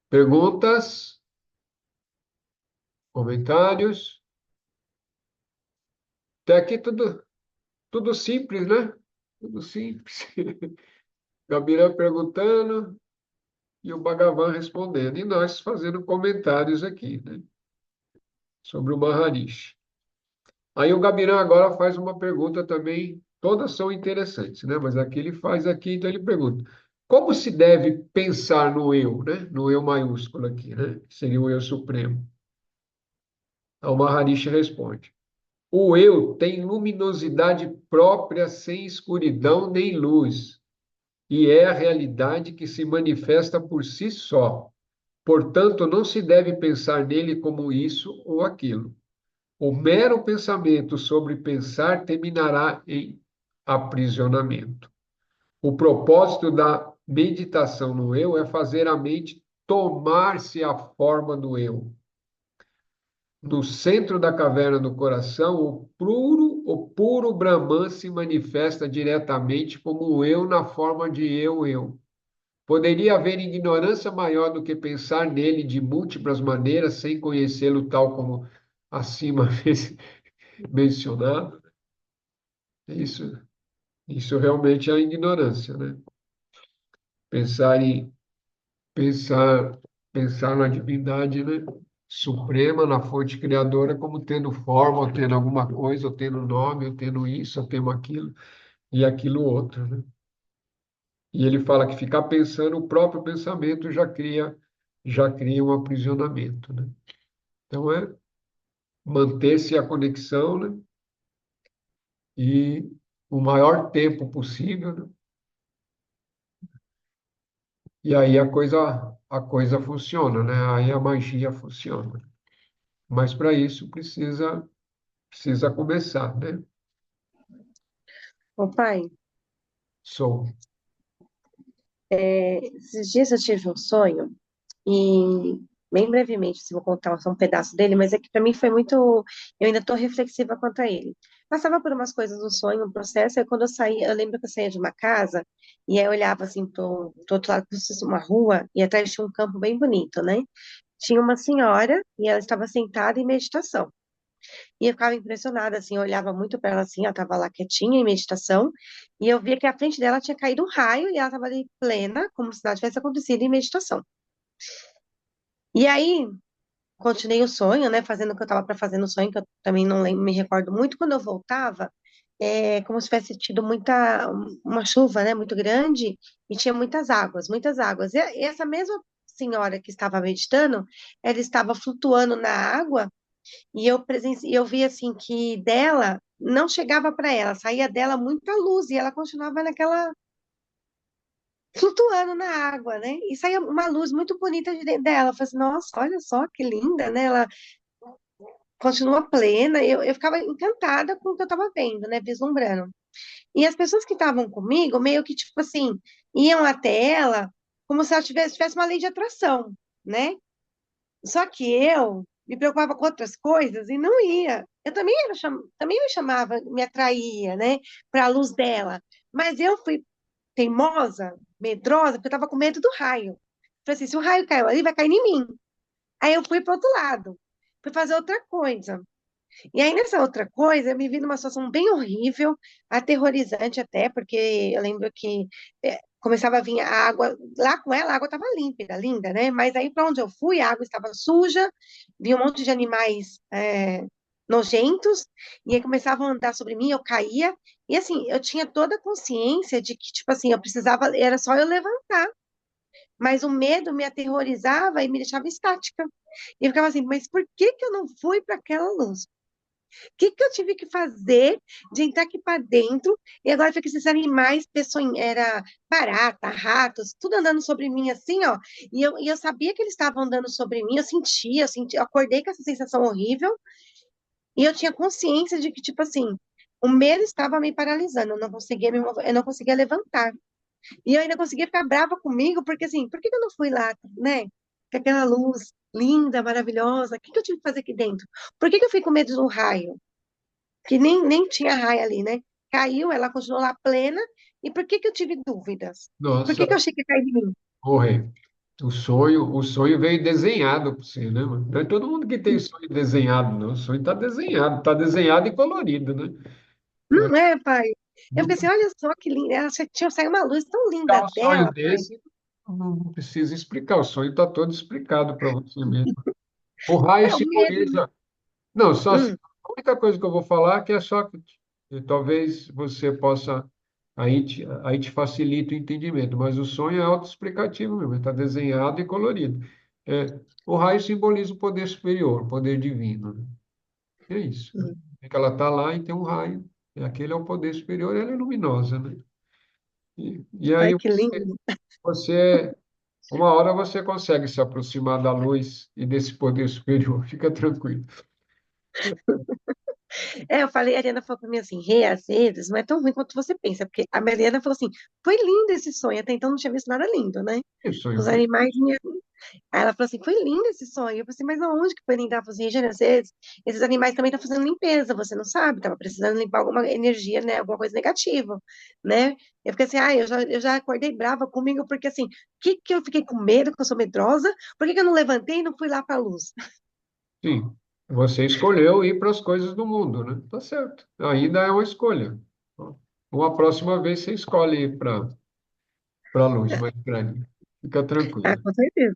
Perguntas? Comentários? Até aqui tudo simples, né? Tudo simples. Gabirã perguntando e o Bhagavan respondendo. E nós fazendo comentários aqui, né? Sobre o Maharishi. Aí o Gabirã agora faz uma pergunta também, todas são interessantes, né? Mas aqui ele faz aqui, então ele pergunta: como se deve pensar no eu, né? No eu maiúsculo aqui, né? Que seria o eu supremo. Aí o Maharishi responde: o eu tem luminosidade própria, sem escuridão nem luz, e é a realidade que se manifesta por si só. Portanto, não se deve pensar nele como isso ou aquilo. O mero pensamento sobre pensar terminará em aprisionamento. O propósito da meditação no eu é fazer a mente tomar-se a forma do eu. No centro da caverna do coração, o puro Brahman se manifesta diretamente como o eu na forma de eu. Poderia haver ignorância maior do que pensar nele de múltiplas maneiras sem conhecê-lo tal como acima mencionado? Isso, isso realmente é a ignorância, né? Pensar em pensar pensar na divindade, né? Suprema, na fonte criadora, como tendo forma, ou tendo alguma coisa, ou tendo nome, ou tendo isso, ou tendo aquilo e aquilo outro, né? E ele fala que ficar pensando o próprio pensamento já cria um aprisionamento, né? Então é manter-se a conexão, né? E o maior tempo possível, né? E aí a coisa funciona, né? Aí a magia funciona. Mas para isso precisa começar, né? Ô, pai, Sou. esses dias eu tive um sonho e, bem brevemente, se vou contar só um pedaço dele, mas é que para mim foi muito. Eu ainda estou reflexiva quanto a ele. Passava por umas coisas no sonho, um processo, e quando eu saía, eu lembro que eu saía de uma casa e aí eu olhava assim pro outro lado, como se fosse uma rua, e atrás tinha um campo bem bonito, né? Tinha uma senhora e ela estava sentada em meditação. E eu ficava impressionada, assim, eu olhava muito para ela assim, ela estava lá quietinha em meditação, e eu via que à frente dela tinha caído um raio e ela estava ali plena, como se nada tivesse acontecido em meditação. E aí, continuei o sonho, né, fazendo o que eu estava para fazer no sonho, que eu também não lembro, me recordo muito, quando eu voltava, como se tivesse tido uma chuva, né, muito grande, e tinha muitas águas, muitas águas. E essa mesma senhora que estava meditando, ela estava flutuando na água, e eu vi assim que dela não chegava para ela, saía dela muita luz e ela continuava naquela flutuando na água, né? E saía uma luz muito bonita de dentro dela. Eu falei assim, nossa, olha só que linda, né? Ela continua plena. Eu ficava encantada com o que eu estava vendo, né? Vislumbrando. E as pessoas que estavam comigo, meio que tipo assim, iam até ela como se ela tivesse uma lei de atração, né? Só que eu me preocupava com outras coisas e não ia. Eu também também me chamava, me atraía, né, para a luz dela. Mas eu fui teimosa, medrosa, porque eu estava com medo do raio. Falei assim, se o raio caiu ali, vai cair em mim. Aí eu fui para outro lado, fui fazer outra coisa. E aí, nessa outra coisa, eu me vi numa situação bem horrível, aterrorizante até, porque eu lembro que começava a vir a água, lá com ela a água estava límpida, linda, né? Mas aí para onde eu fui, a água estava suja, vinha um monte de animais nojentos, e aí começavam a andar sobre mim, eu caía, e assim, eu tinha toda a consciência de que, tipo assim, eu precisava, era só eu levantar, mas o medo me aterrorizava e me deixava estática. E eu ficava assim, mas por que que eu não fui para aquela luz? Que eu tive que fazer de entrar aqui para dentro e agora fica esses animais, pessoa, era barata, ratos, tudo andando sobre mim assim, ó. E eu sabia que eles estavam andando sobre mim, eu acordei com essa sensação horrível e eu tinha consciência de que, tipo assim, o medo estava me paralisando, eu não conseguia me mover, eu não conseguia levantar. E eu ainda conseguia ficar brava comigo, porque assim, por que que eu não fui lá, né? Com aquela luz linda, maravilhosa, o que que eu tive que fazer aqui dentro? Por que que eu fiquei com medo do raio? Que nem tinha raia ali, né? Caiu, ela continuou lá plena. E por que que eu tive dúvidas? Por que que eu Nossa, achei que ia cair em mim? corre. O sonho veio desenhado para você, né, mano? Não é todo mundo que tem sonho desenhado, não. O sonho está desenhado e colorido, né? Para Não é, pai? Eu fiquei assim, olha só que linda. Ela tinha saído uma luz tão linda explicar um sonho dela, pai. desse, não precisa explicar, o sonho está todo explicado para você mesmo. O raio É, o medo, né? simboliza. Não, só Hum, a única coisa que eu vou falar é que é só que talvez você possa. Aí te facilita o entendimento, mas o sonho é autoexplicativo mesmo, está desenhado e colorido. O raio simboliza o poder superior, o poder divino, né? É isso, né? hum. É que ela está lá e tem um raio, e aquele é o poder superior, ela é luminosa, né? E Ai, aí que lindo. você, uma hora você consegue se aproximar da luz e desse poder superior, fica tranquilo. É, eu falei, a Ariana falou pra mim assim, Rê, às vezes não é tão ruim quanto você pensa, porque a Mariana falou assim, foi lindo esse sonho, até então não tinha visto nada lindo, né? E o sonho Os foi. animais. Aí ela falou assim, foi lindo esse sonho. Eu falei assim, mas aonde que foi lindo? Ela falou assim, Regina, às vezes esses animais também estão fazendo limpeza, você não sabe, estava precisando limpar alguma energia, né, alguma coisa negativa, né? Eu fiquei assim, eu já acordei brava comigo, porque assim, que eu fiquei com medo, que eu sou medrosa, por que que eu não levantei e não fui lá para a luz? Sim, você escolheu ir para as coisas do mundo, né? Tá certo. Ainda é uma escolha. Uma próxima vez você escolhe ir para a luz mais grande. Fica Ah, tranquilo. com certeza.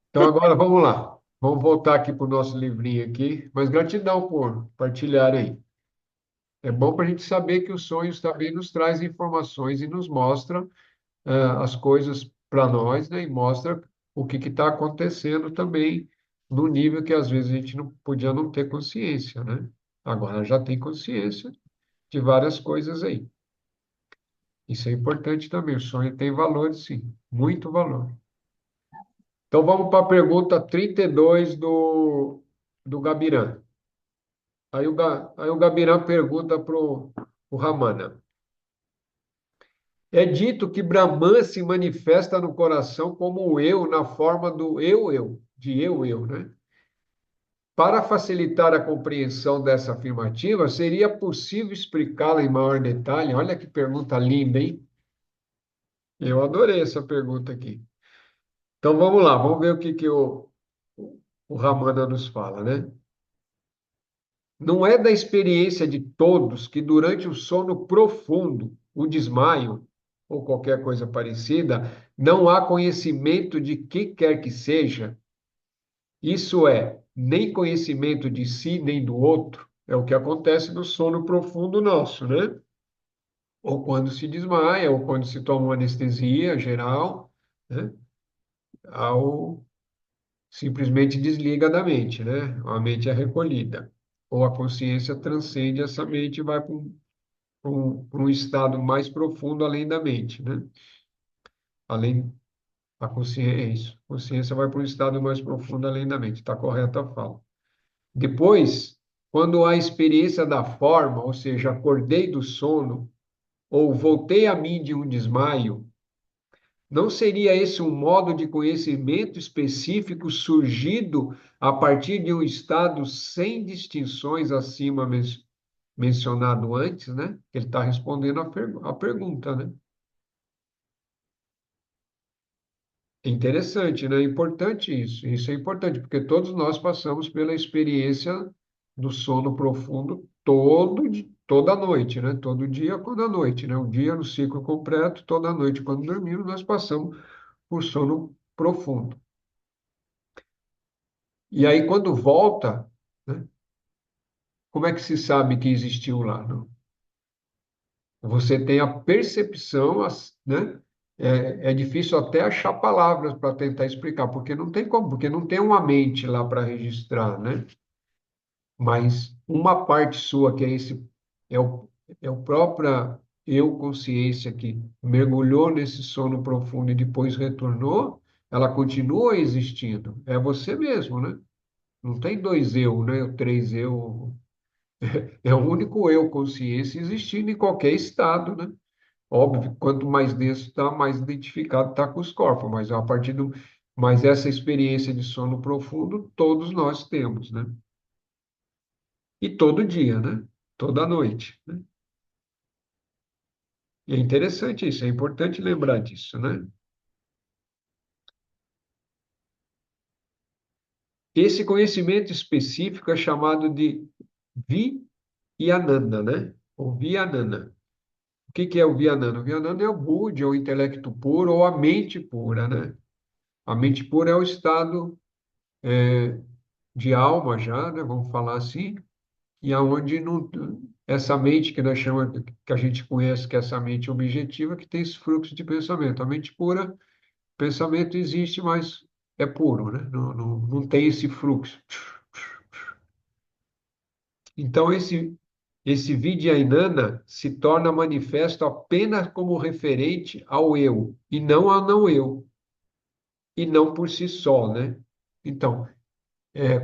Então agora vamos lá. Vamos voltar aqui para o nosso livrinho aqui. Mas gratidão por partilhar aí. É bom para a gente saber que os sonhos também nos traz informações e nos mostra as coisas para nós, né? E mostra o que está acontecendo também no nível que às vezes a gente não podia não ter consciência, né? Agora já tem consciência de várias coisas aí. Isso é importante também. O sonho tem valor, sim, muito valor. Então vamos para a pergunta 32 do Gabiran. Aí o Gabiran pergunta para o Ramana. É dito que Brahman se manifesta no coração como o eu, na forma do eu, de eu, né? Para facilitar a compreensão dessa afirmativa, seria possível explicá-la em maior detalhe? Olha que pergunta linda, hein? Eu adorei essa pergunta aqui. Então vamos lá, vamos ver o que o Ramana nos fala, né? Não é da experiência de todos que durante o sono profundo, o desmaio, ou qualquer coisa parecida, não há conhecimento de que quer que seja. Isso é, nem conhecimento de si nem do outro. É o que acontece no sono profundo nosso, né? Ou quando se desmaia, ou quando se toma uma anestesia geral, né? Ao simplesmente desliga da mente, né? A mente é recolhida. Ou a consciência transcende essa mente e vai para um estado mais profundo além da mente, né? Além a consciência, é isso. A consciência vai para um estado mais profundo além da mente. Está correta a fala. Depois, quando há a experiência da forma, ou seja, acordei do sono, ou voltei a mim de um desmaio, não seria esse um modo de conhecimento específico surgido a partir de um estado sem distinções acima mencionado antes, né? Ele está respondendo a pergunta, né? É interessante, né? É importante isso. Isso é importante, porque todos nós passamos pela experiência do sono profundo toda noite, né? Todo dia, toda noite, né? O dia no ciclo completo, toda noite, quando dormimos, nós passamos por sono profundo. E aí, quando volta, né? Como é que se sabe que existiu lá, não? Você tem a percepção, né? É difícil até achar palavras para tentar explicar, porque não tem como, porque não tem uma mente lá para registrar, né? Mas uma parte sua, que é esse, é o, é o própria eu consciência que mergulhou nesse sono profundo e depois retornou, ela continua existindo. É você mesmo, né? Não tem dois eu, né? Três eu. É o único eu consciência existindo em qualquer estado, né? Óbvio, quanto mais denso está, mais identificado está com os corpos, mas a partir do, mas essa experiência de sono profundo todos nós temos, né? E todo dia, né? Toda noite, né? E é interessante isso, é importante lembrar disso, né? Esse conhecimento específico é chamado de Vijnana, né? Ou Vijnana. O que que é o Vijnana? O Vijnana é o Buddha, o intelecto puro, ou a mente pura, né? A mente pura é o estado de alma já, né? Vamos falar assim, e aonde não, essa mente que nós chamamos, que a gente conhece que é essa mente objetiva, que tem esse fluxo de pensamento. A mente pura, pensamento existe, mas é puro, né? Não tem esse fluxo. Então, esse Vidyainana se torna manifesto apenas como referente ao eu, e não ao não eu, e não por si só, né? Então,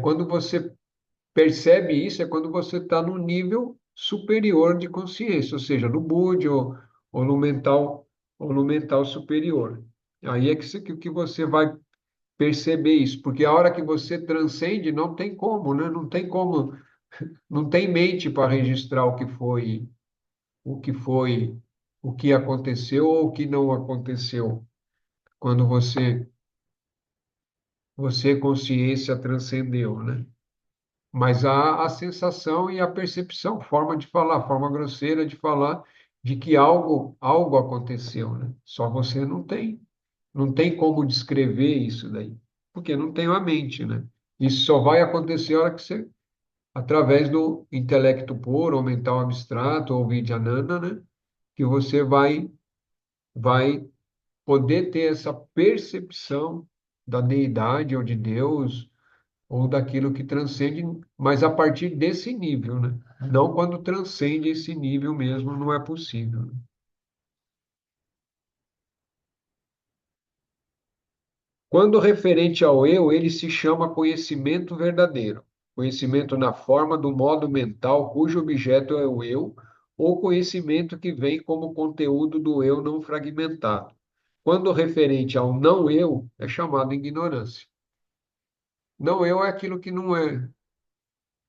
quando você percebe isso, é quando você está no nível superior de consciência, ou seja, no Budi ou ou no mental superior. Aí é que você vai perceber isso, porque a hora que você transcende, não tem como, né? Não tem como, não tem mente para registrar o que foi, o que aconteceu ou o que não aconteceu. Quando você consciência transcendeu, né? Mas há a sensação e a percepção, forma de falar, forma grosseira de falar de que algo aconteceu, né? Só você não tem como descrever isso daí, porque não tem a mente, né? Isso só vai acontecer a hora que você, através do intelecto puro, ou mental abstrato, ou Vidyanana, né? Que você vai poder ter essa percepção da deidade ou de Deus ou daquilo que transcende, mas a partir desse nível, né? Não quando transcende esse nível mesmo, não é possível, né? Quando referente ao eu, ele se chama conhecimento verdadeiro, conhecimento na forma do modo mental cujo objeto é o eu, ou conhecimento que vem como conteúdo do eu não fragmentado. Quando referente ao não eu, é chamado ignorância. Não eu é aquilo que não é,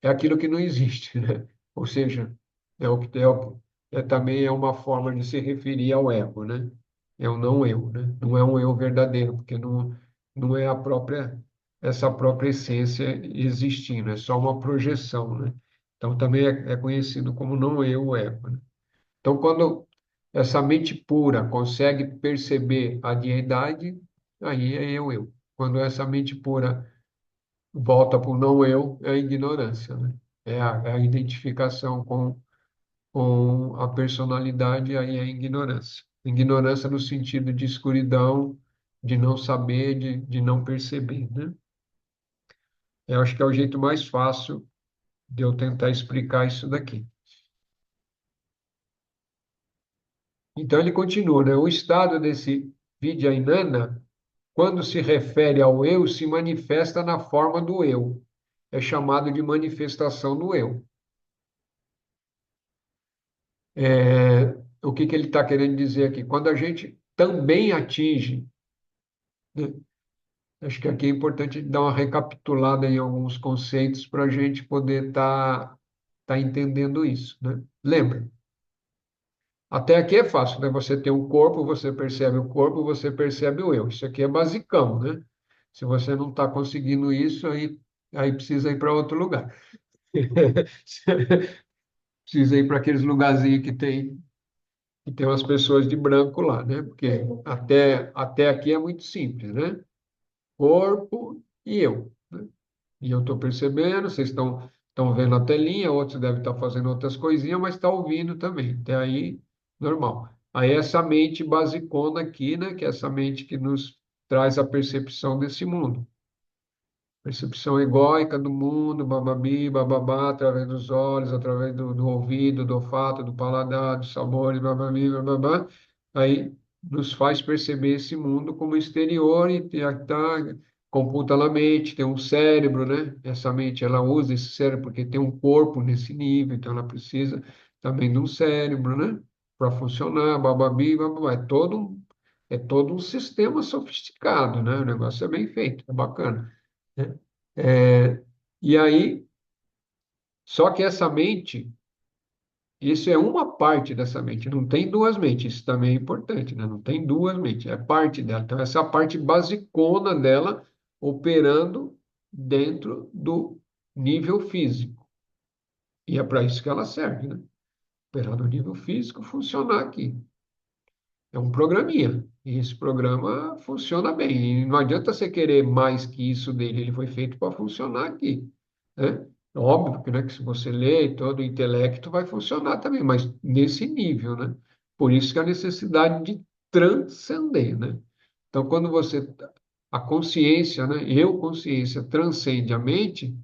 é aquilo que não existe, né? Ou seja, também é uma forma de se referir ao ego, né? É o não eu, né? Não é um eu verdadeiro, porque não é a própria essa própria essência existindo, é só uma projeção, né? Então também é conhecido como não eu, o ego, né? Então quando essa mente pura consegue perceber a deidade, aí é eu. Quando essa mente pura volta para o não eu, é a ignorância, né? É a identificação com a personalidade, aí é a ignorância. Ignorância no sentido de escuridão, de não saber, de não perceber, né? Eu acho que é o jeito mais fácil de eu tentar explicar isso daqui. Então ele continua, né? O estado desse Vidyainana, quando se refere ao eu, se manifesta na forma do eu. É chamado de manifestação do eu. O que que ele está querendo dizer aqui? Quando a gente também atinge, né? Acho que aqui é importante dar uma recapitulada em alguns conceitos para a gente poder tá entendendo isso, né? Lembra? Até aqui é fácil, né? Você tem um corpo, você percebe o corpo, você percebe o eu. Isso aqui é basicão, né? Se você não está conseguindo isso, aí precisa ir para outro lugar. Precisa ir para aqueles lugarzinhos que tem umas pessoas de branco lá, né? Porque até aqui é muito simples, né? Corpo e eu, né? E eu estou percebendo, vocês estão vendo a telinha, outros devem estar fazendo outras coisinhas, mas está ouvindo também. Até aí, normal. Aí essa mente basicona aqui, né? Que é essa mente que nos traz a percepção desse mundo. Percepção egóica do mundo, bababi, bababá, através dos olhos, através do ouvido, do olfato, do paladar, dos sabores, bababi, bababá. Aí nos faz perceber esse mundo como exterior e tá, computa na mente, tem um cérebro, né? Essa mente, ela usa esse cérebro porque tem um corpo nesse nível, então ela precisa também de um cérebro, né? Para funcionar, bababi, bababá. É todo um sistema sofisticado, né? O negócio é bem feito, é bacana, né? E aí, só que essa mente, isso é uma parte dessa mente, não tem duas mentes, isso também é importante, né? Não tem duas mentes, é parte dela. Então, essa é a parte basicona dela operando dentro do nível físico. E é para isso que ela serve, né? Operar no nível físico, funcionar aqui. É um programinha. E esse programa funciona bem. E não adianta você querer mais que isso dele. Ele foi feito para funcionar aqui, né? Óbvio que, né, que se você lê, todo o intelecto vai funcionar também, mas nesse nível, né? Por isso que a necessidade de transcender, né? Então, quando a consciência, né? Consciência, transcende a mente,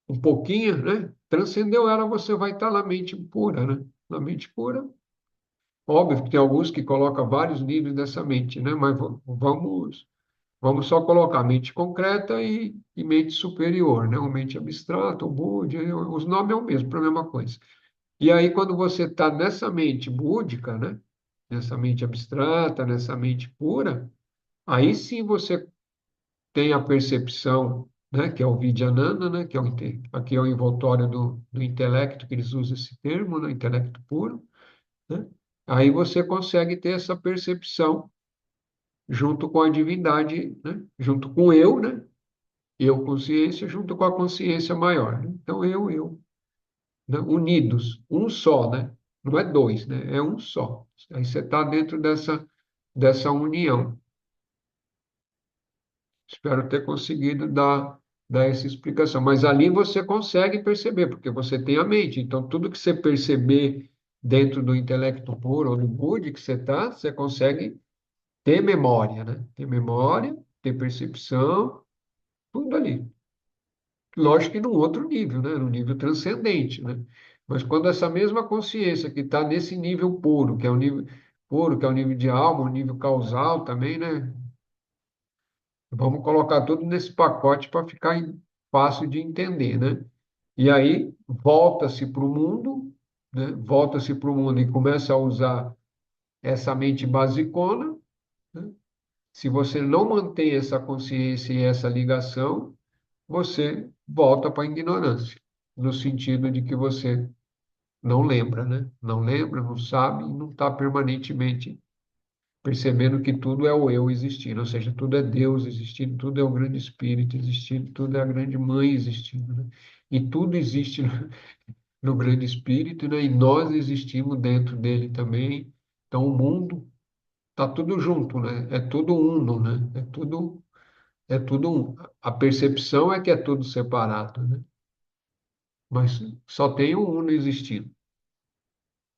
um pouquinho, né? Transcendeu ela, você vai estar na mente pura, né? Na mente pura. Óbvio que tem alguns que colocam vários níveis dessa mente, né? Mas vamos só colocar mente concreta e mente superior, né? Ou mente abstrata, ou búdica, os nomes é o mesmo, para a mesma coisa. E aí, quando você está nessa mente búdica, né? Nessa mente abstrata, nessa mente pura, aí sim você tem a percepção, né? Que é o Vidyananda, né? Que é aqui é o envoltório do intelecto, que eles usam esse termo, né? Intelecto puro, né? Aí você consegue ter essa percepção junto com a divindade, né? Junto com eu, né? Eu consciência, junto com a consciência maior, né? Então, né? Unidos, um só, né? Não é dois, né? É um só. Aí você está dentro dessa união. Espero ter conseguido dar essa explicação. Mas ali você consegue perceber, porque você tem a mente. Então, tudo que você perceber dentro do intelecto puro ou do Budi que você está, você consegue ter memória, né? Ter memória, ter percepção, tudo ali. Lógico que num outro nível, né? No nível transcendente, né? Mas quando essa mesma consciência que está nesse nível puro, que é o nível puro, que é o nível de alma, o nível causal também, né? Vamos colocar tudo nesse pacote para ficar fácil de entender, né? E aí volta-se para o mundo, né? Volta-se para o mundo e começa a usar essa mente basicona, né? Se você não mantém essa consciência e essa ligação, você volta para a ignorância, no sentido de que você não lembra, né? Não lembra, não sabe, e não está permanentemente percebendo que tudo é o eu existindo, ou seja, tudo é Deus existindo, tudo é o grande Espírito existindo, tudo é a grande Mãe existindo, né? E tudo existe no grande Espírito, né? E nós existimos dentro dele também. Então, o mundo está tudo junto, né? É tudo uno, né? É tudo um. A percepção é que é tudo separado, né? Mas só tem o uno existindo.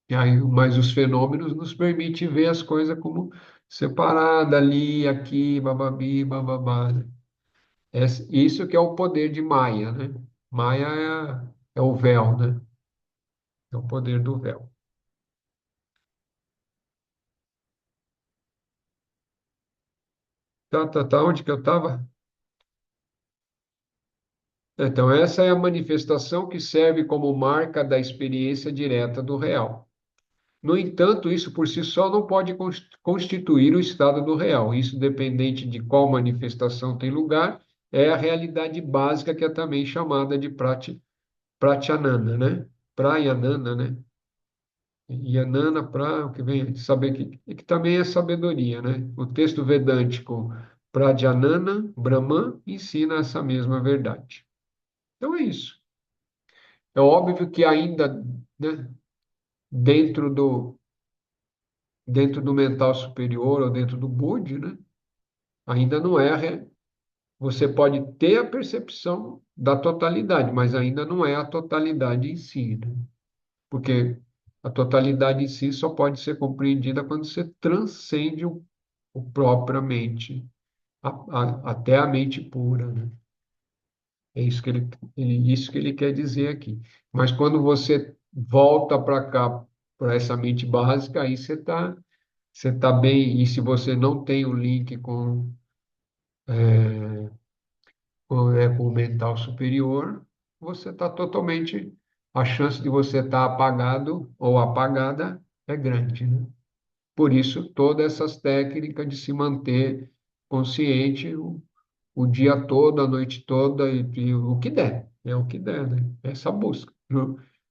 E aí, mas os fenômenos nos permitem ver as coisas como separada ali, aqui, bababi, bababá, né? Isso que é o poder de Maya, né? Maya é o véu, né? É o poder do véu. Tá, onde que eu estava? Então, essa é a manifestação que serve como marca da experiência direta do real. No entanto, isso por si só não pode constituir o estado do real. Isso, dependente de qual manifestação tem lugar, é a realidade básica que é também chamada de pratyanana, né? Prayanana, né? Yanana, o que vem de saber que também é sabedoria, né? O texto vedântico Pradyanana, Brahman, ensina essa mesma verdade. Então é isso. É óbvio que ainda, né, dentro do mental superior ou dentro do Budi, né, ainda não é. Você pode ter a percepção da totalidade, mas ainda não é a totalidade em si, né? Porque a totalidade em si só pode ser compreendida quando você transcende o propriamente, até a mente pura, né? É isso que isso que ele quer dizer aqui. Mas quando você volta para cá, para essa mente básica, aí você tá bem. E se você não tem o link com o mental superior, você está totalmente. A chance de você estar apagado ou apagada é grande, né? Por isso, todas essas técnicas de se manter consciente o dia todo, a noite toda, e o que der, é o que der, né? Essa busca.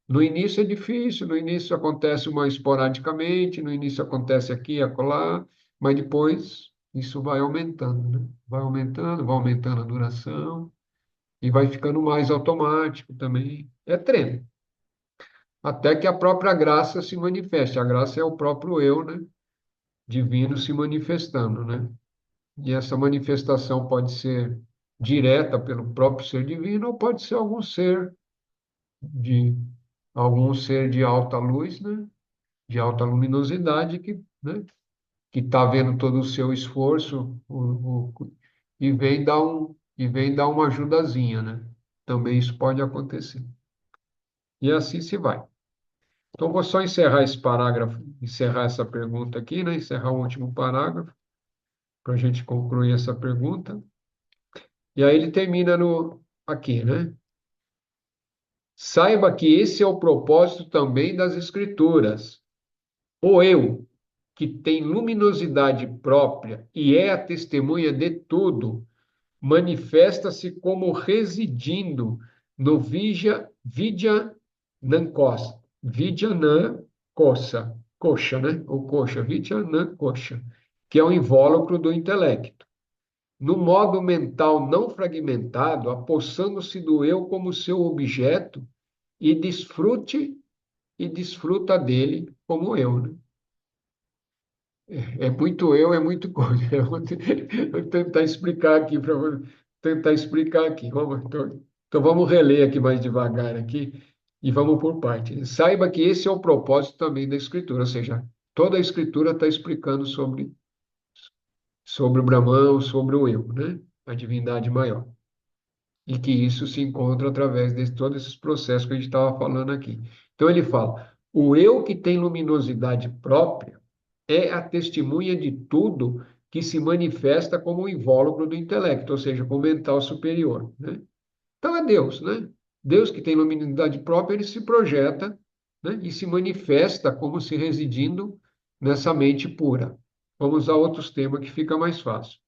No início é difícil, no início acontece mais esporadicamente, no início acontece aqui e acolá, mas depois isso vai aumentando, né? Vai aumentando a duração e vai ficando mais automático também. É treino. Até que a própria graça se manifeste. A graça é o próprio eu, né? Divino se manifestando, né? E essa manifestação pode ser direta pelo próprio ser divino ou pode ser de algum ser de alta luz, né? De alta luminosidade que, né? Que está vendo todo o seu esforço e vem dar uma ajudazinha, né? Também isso pode acontecer. E assim se vai. Então, vou só encerrar esse parágrafo, encerrar essa pergunta aqui, né? Encerrar o último parágrafo, para a gente concluir essa pergunta. E aí ele termina aqui, né? Saiba que esse é o propósito também das Escrituras. O eu, que tem luminosidade própria e é a testemunha de tudo, manifesta-se como residindo no Vidyanam Kosha, né? Ou Kosha, Vidyanam Kosha, que é o invólucro do intelecto. No modo mental não fragmentado, apossando-se do eu como seu objeto e desfruta dele como eu, né? É muito eu, é muito coisa. Eu vou tentar explicar aqui para tentar explicar aqui. Então vamos reler aqui mais devagar aqui e vamos por parte. Saiba que esse é o propósito também da Escritura, ou seja, toda a Escritura está explicando sobre o Brahman, sobre o eu, né? A divindade maior. E que isso se encontra através de todos esses processos que a gente estava falando aqui. Então ele fala: o eu que tem luminosidade própria é a testemunha de tudo que se manifesta como o invólucro do intelecto, ou seja, como mental superior, né? Então é Deus, né? Deus que tem luminosidade própria, ele se projeta, né? E se manifesta como se residindo nessa mente pura. Vamos a outros temas que fica mais fácil.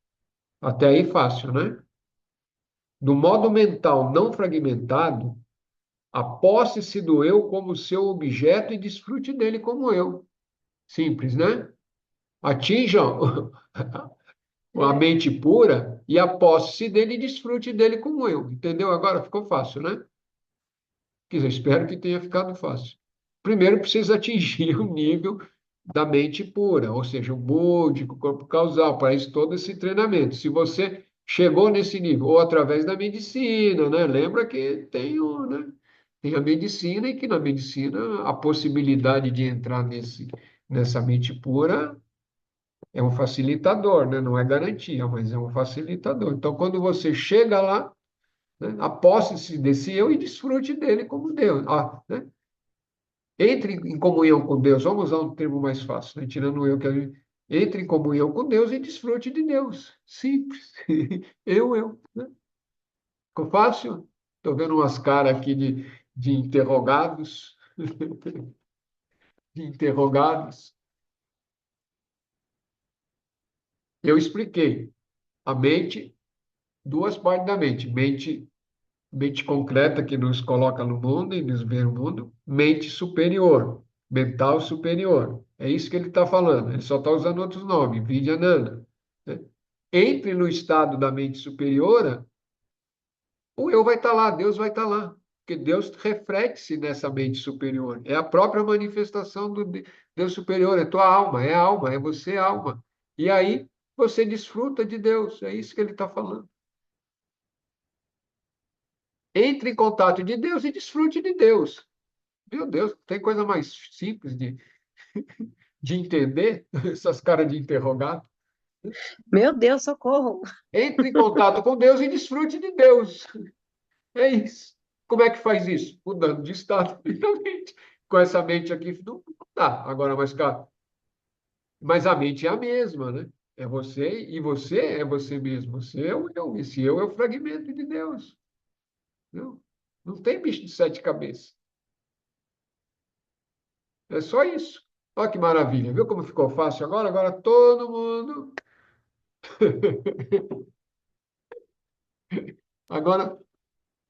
Até aí fácil, né? Do modo mental não fragmentado, aposse-se do eu como seu objeto e desfrute dele como eu. Simples, né? Atinjam a mente pura e aposse-se dele e desfrute dele como eu. Entendeu? Agora ficou fácil, né? Quer dizer, espero que tenha ficado fácil. Primeiro precisa atingir o nível da mente pura, ou seja, o búdico, o corpo causal, para isso todo esse treinamento. Se você chegou nesse nível, ou através da medicina, né? Lembra que né? Tem a medicina e que na medicina a possibilidade de entrar nessa mente pura é um facilitador, né? Não é garantia, mas é um facilitador. Então, quando você chega lá, né? Aposse-se desse eu e desfrute dele como Deus. Né? Entre em comunhão com Deus, vamos usar um termo mais fácil, né? Tirando o eu que a gente... Entre em comunhão com Deus e desfrute de Deus. Simples. Eu. Né? Ficou fácil? Estou vendo umas caras aqui de interrogados. De interrogados. Eu expliquei. A mente, duas partes da mente. Mente concreta que nos coloca no mundo e nos vê no mundo, mente superior, mental superior. É isso que ele está falando. Ele só está usando outros nomes, Vidyananda, né? Entre no estado da mente superior, o eu vai estar lá, Deus vai estar lá. Porque Deus reflete-se nessa mente superior. É a própria manifestação do Deus superior, é tua alma, é você, alma. E aí você desfruta de Deus, é isso que ele está falando. Entre em contato de Deus e desfrute de Deus. Meu Deus, tem coisa mais simples de entender? Essas caras de interrogado. Meu Deus, socorro! Entre em contato com Deus e desfrute de Deus. É isso. Como é que faz isso? Mudando de estado, finalmente. Com essa mente aqui, não dá. Agora, mas a mente é a mesma, né? É você, e você é você mesmo. Você é o eu. Esse eu é o fragmento de Deus. Não, não tem bicho de sete cabeças. É só isso. Olha que maravilha. Viu como ficou fácil agora? Agora todo mundo. Agora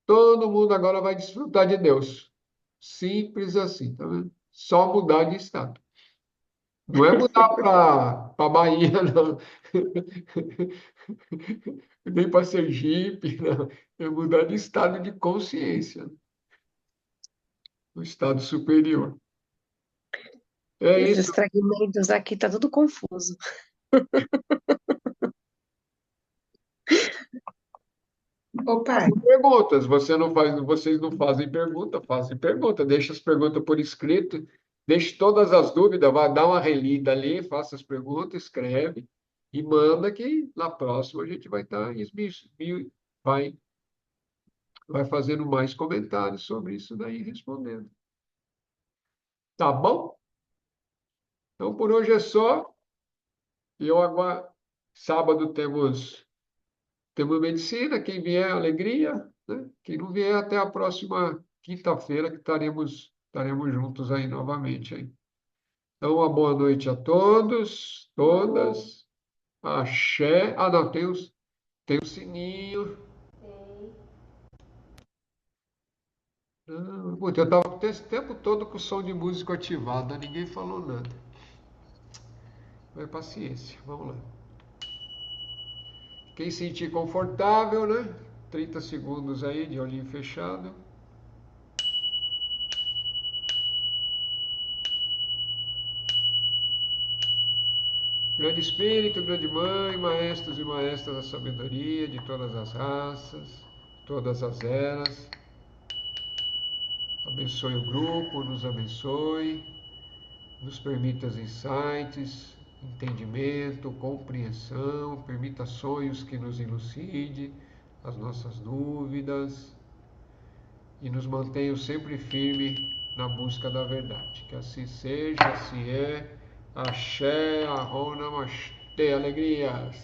todo mundo agora vai desfrutar de Deus. Simples assim, tá vendo? Só mudar de estado. Não é mudar para Bahia, não. Nem para Sergipe, não. É mudar de estado de consciência, o estado superior. É Esses isso. fragmentos aqui tá tudo confuso. Ô, pai, Perguntas. Vocês não fazem pergunta, fazem pergunta. Deixa as perguntas por escrito. Deixe todas as dúvidas, vai dar uma relida ali, faça as perguntas, escreve e manda que na próxima a gente vai estar vai vai fazendo mais comentários sobre isso daí, respondendo. Tá bom? Então, por hoje é só. Eu agora, sábado temos medicina, quem vier, alegria, né? Quem não vier, até a próxima quinta-feira, que estaremos juntos aí novamente. Aí. Então, uma boa noite a todos, todas. Axé. Ah, não, tem o sininho. Não, putz, eu estava esse tempo todo com o som de música ativado, ninguém falou nada. Mas paciência, vamos lá. Quem sentir confortável, né? 30 segundos aí de olhinho fechado. Grande Espírito, Grande Mãe, Maestros e Maestras da Sabedoria de todas as raças, todas as eras, abençoe o grupo, nos abençoe, nos permita os insights, entendimento, compreensão, permita sonhos que nos elucide as nossas dúvidas e nos mantenha sempre firme na busca da verdade. Que assim seja, assim é. Axé, Arrona, Namastê, alegrias.